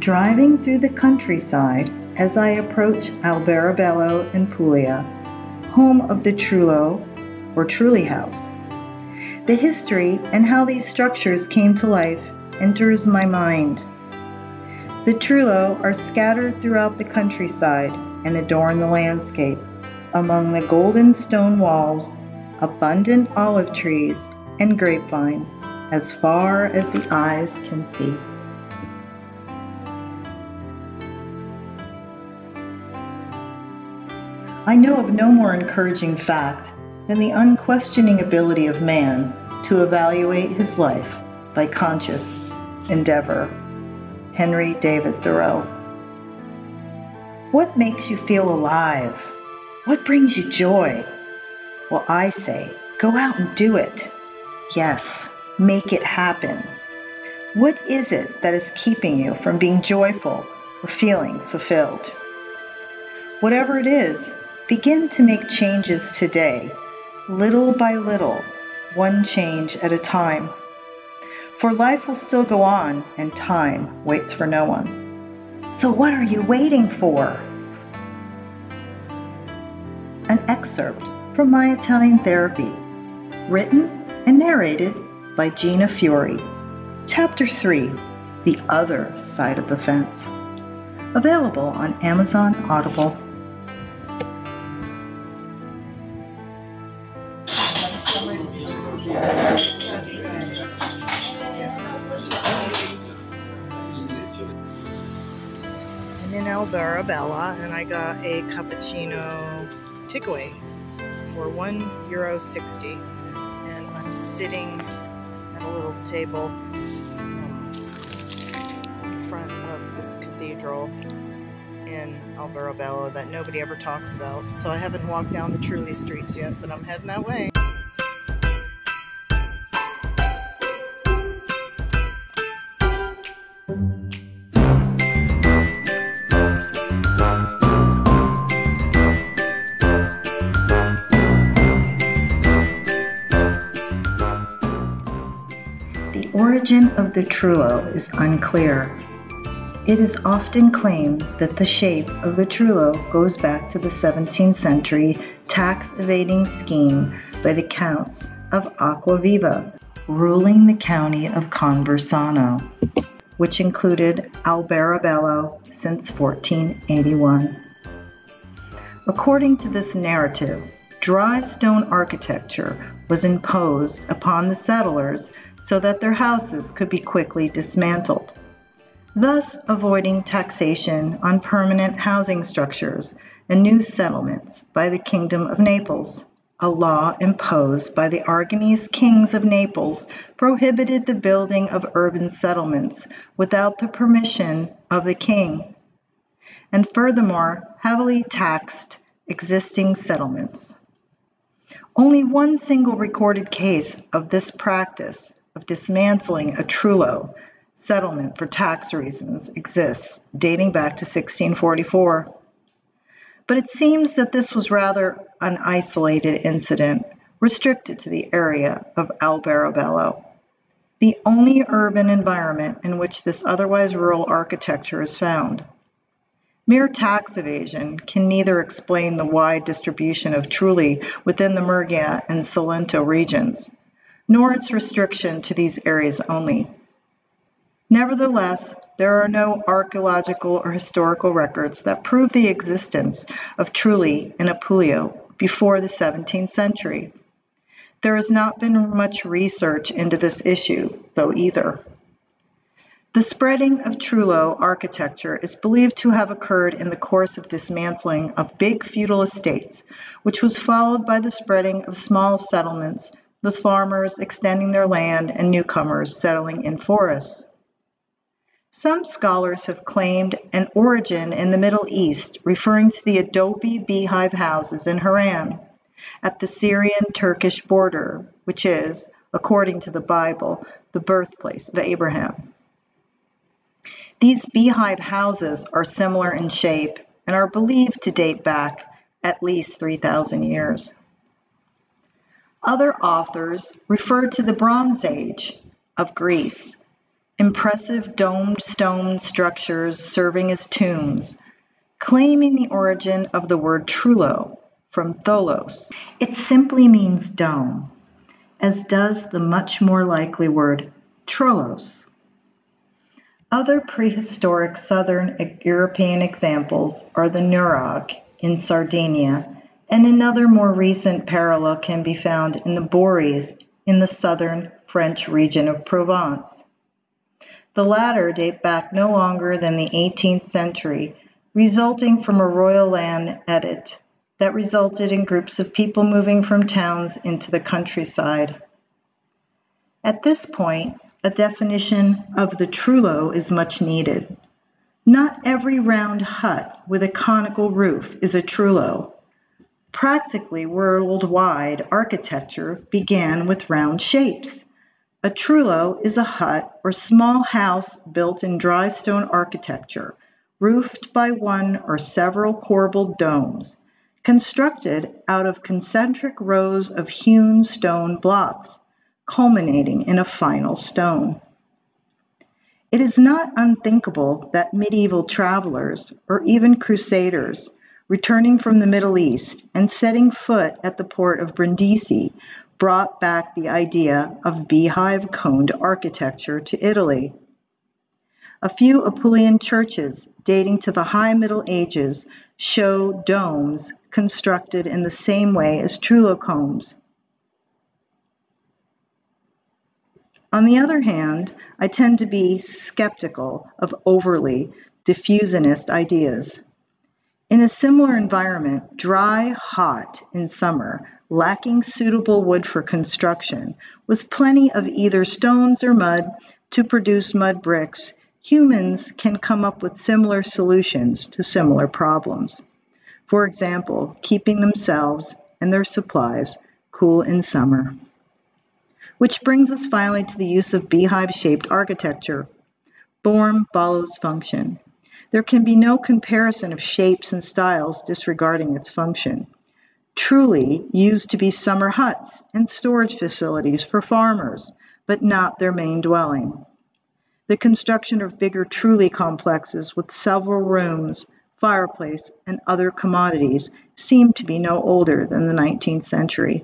driving through the countryside as I approach Alberobello in Puglia, home of the Trullo or Trulli house. The history and how these structures came to life enters my mind. The Trullo are scattered throughout the countryside and adorn the landscape. Among the golden stone walls, abundant olive trees and grapevines as far as the eyes can see. I know of no more encouraging fact than the unquestioning ability of man to evaluate his life by conscious endeavor. Henry David Thoreau. What makes you feel alive? What brings you joy? Well, I say, go out and do it. Yes, make it happen. What is it that is keeping you from being joyful or feeling fulfilled? Whatever it is, begin to make changes today, little by little, one change at a time. For life will still go on, and time waits for no one. So what are you waiting for? An excerpt from My Italian Therapy, written and narrated by Gina Fiore. Chapter 3, The Other Side of the Fence. Available on Amazon Audible. I'm in Alberobello and I got a cappuccino takeaway for €1.60, and I'm sitting at a little table in front of this cathedral in Alberobello that nobody ever talks about. So I haven't walked down the Trulli streets yet, but I'm heading that way. The origin of the Trullo is unclear. It is often claimed that the shape of the Trullo goes back to the 17th century tax-evading scheme by the Counts of Acquaviva, ruling the county of Conversano, which included Alberobello since 1481. According to this narrative, dry stone architecture was imposed upon the settlers so that their houses could be quickly dismantled, thus avoiding taxation on permanent housing structures and new settlements by the Kingdom of Naples. A law imposed by the Aragonese kings of Naples prohibited the building of urban settlements without the permission of the king, and furthermore heavily taxed existing settlements. Only one single recorded case of this practice of dismantling a Trullo settlement for tax reasons exists, dating back to 1644. But it seems that this was rather an isolated incident, restricted to the area of Alberobello, the only urban environment in which this otherwise rural architecture is found. Mere tax evasion can neither explain the wide distribution of Trulli within the Murgia and Salento regions, nor its restriction to these areas only. Nevertheless, there are no archaeological or historical records that prove the existence of Trulli in Puglia before the 17th century. There has not been much research into this issue, though, either. The spreading of Trullo architecture is believed to have occurred in the course of dismantling of big feudal estates, which was followed by the spreading of small settlements, with farmers extending their land and newcomers settling in forests. Some scholars have claimed an origin in the Middle East, referring to the adobe beehive houses in Haran, at the Syrian-Turkish border, which is, according to the Bible, the birthplace of Abraham. These beehive houses are similar in shape and are believed to date back at least 3,000 years. Other authors refer to the Bronze Age of Greece impressive domed stone structures serving as tombs, claiming the origin of the word Trullo from tholos. It simply means dome, as does the much more likely word Trollos. Other prehistoric southern European examples are the Nurag in Sardinia, and another more recent parallel can be found in the Bories in the southern French region of Provence. The latter date back no longer than the 18th century, resulting from a royal land edit that resulted in groups of people moving from towns into the countryside. At this point, a definition of the Trullo is much needed. Not every round hut with a conical roof is a Trullo. Practically worldwide architecture began with round shapes. A Trullo is a hut or small house built in dry stone architecture, roofed by one or several corbelled domes, constructed out of concentric rows of hewn stone blocks, culminating in a final stone. It is not unthinkable that medieval travelers, or even crusaders, returning from the Middle East and setting foot at the port of Brindisi, brought back the idea of beehive-coned architecture to Italy. A few Apulian churches dating to the High Middle Ages show domes constructed in the same way as Trullo combs. On the other hand, I tend to be skeptical of overly diffusionist ideas. In a similar environment, dry, hot in summer, lacking suitable wood for construction, with plenty of either stones or mud to produce mud bricks, humans can come up with similar solutions to similar problems. For example, keeping themselves and their supplies cool in summer. Which brings us finally to the use of beehive-shaped architecture. Form follows function. There can be no comparison of shapes and styles disregarding its function. Trulli used to be summer huts and storage facilities for farmers, but not their main dwelling. The construction of bigger Trulli complexes with several rooms, fireplace, and other commodities seemed to be no older than the 19th century.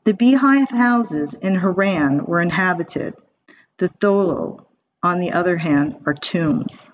The beehive houses in Haran were inhabited. The tholo, on the other hand, are tombs.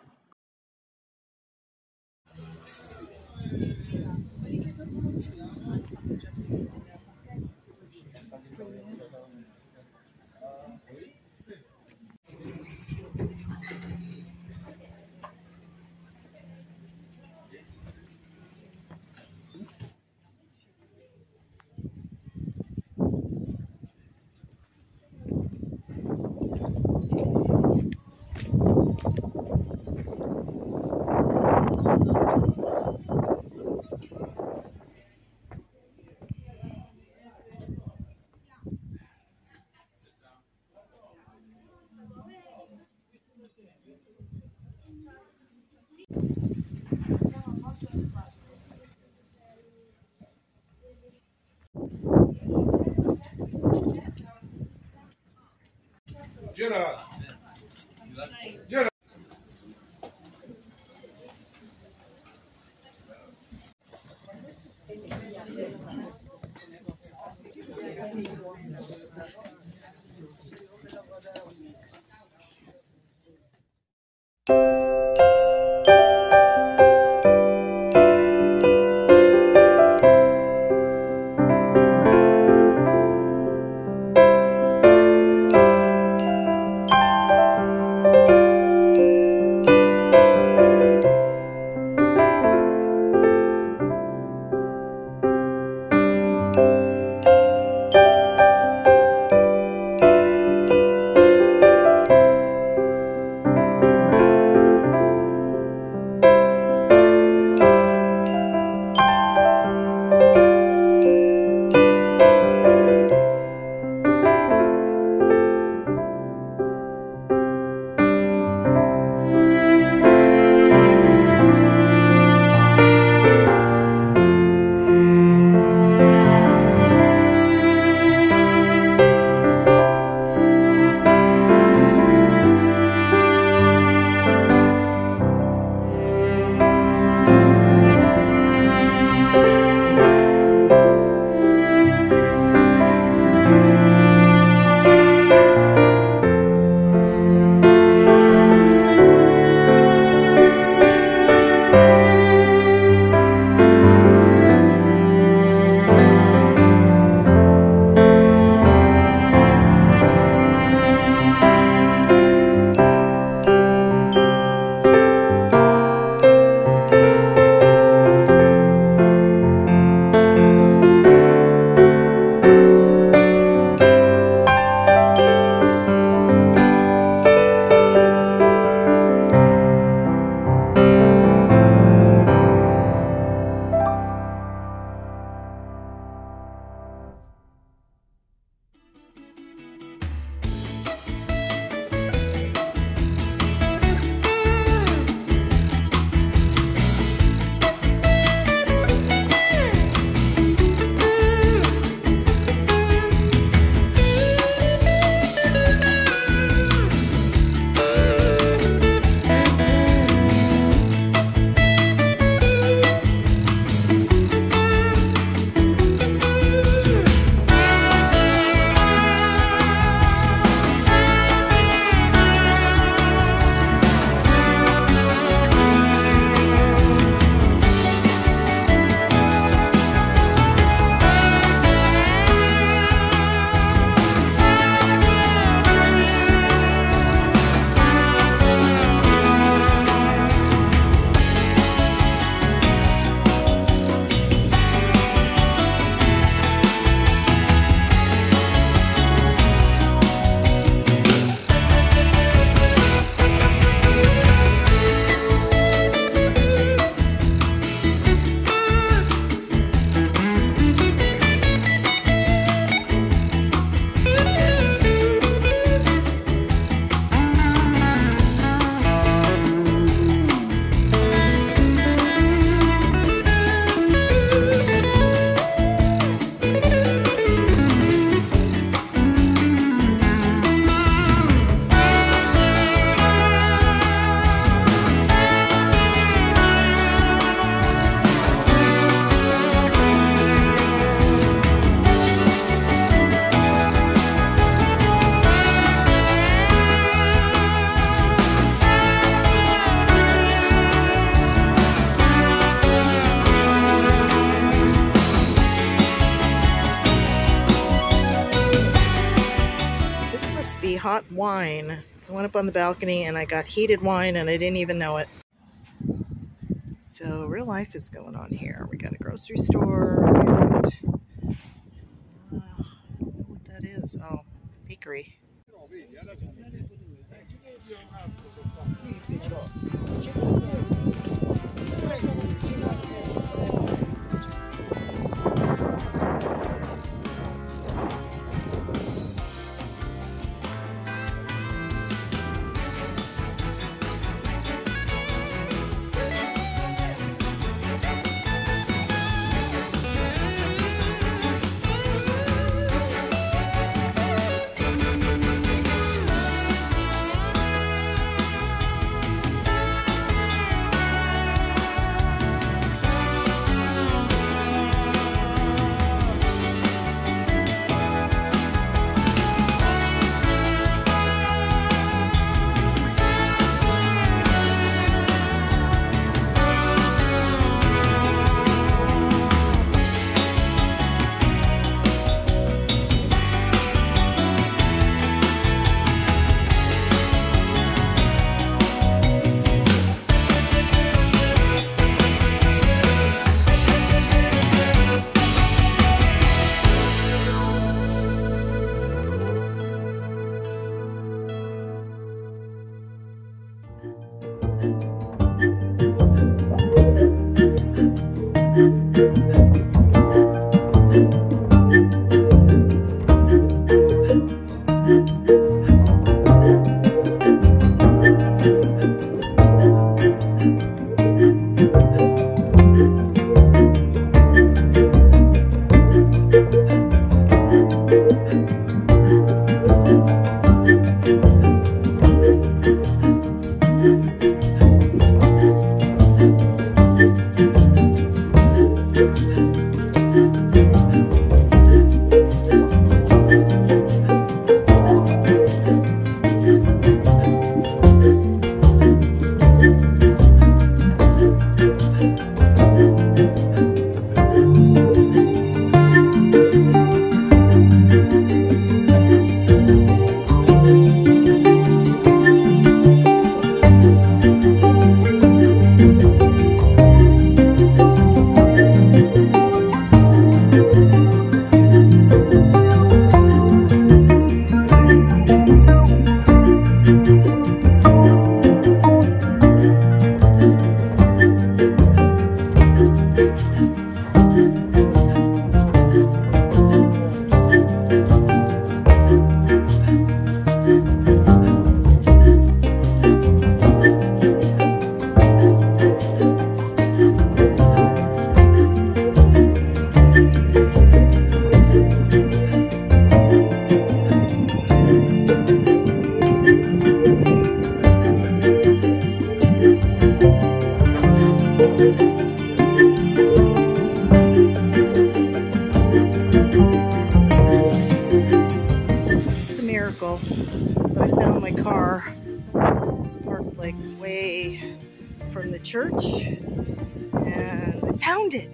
hot wine. I went up on the balcony and I got heated wine and I didn't even know it. So real life is going on here. We got a grocery store. And, I don't know what that is. Oh, bakery. miracle. But I found my car. It was parked like way from the church, and I found it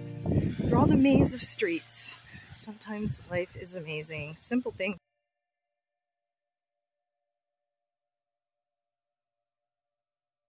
through all the maze of streets. Sometimes life is amazing. Simple things.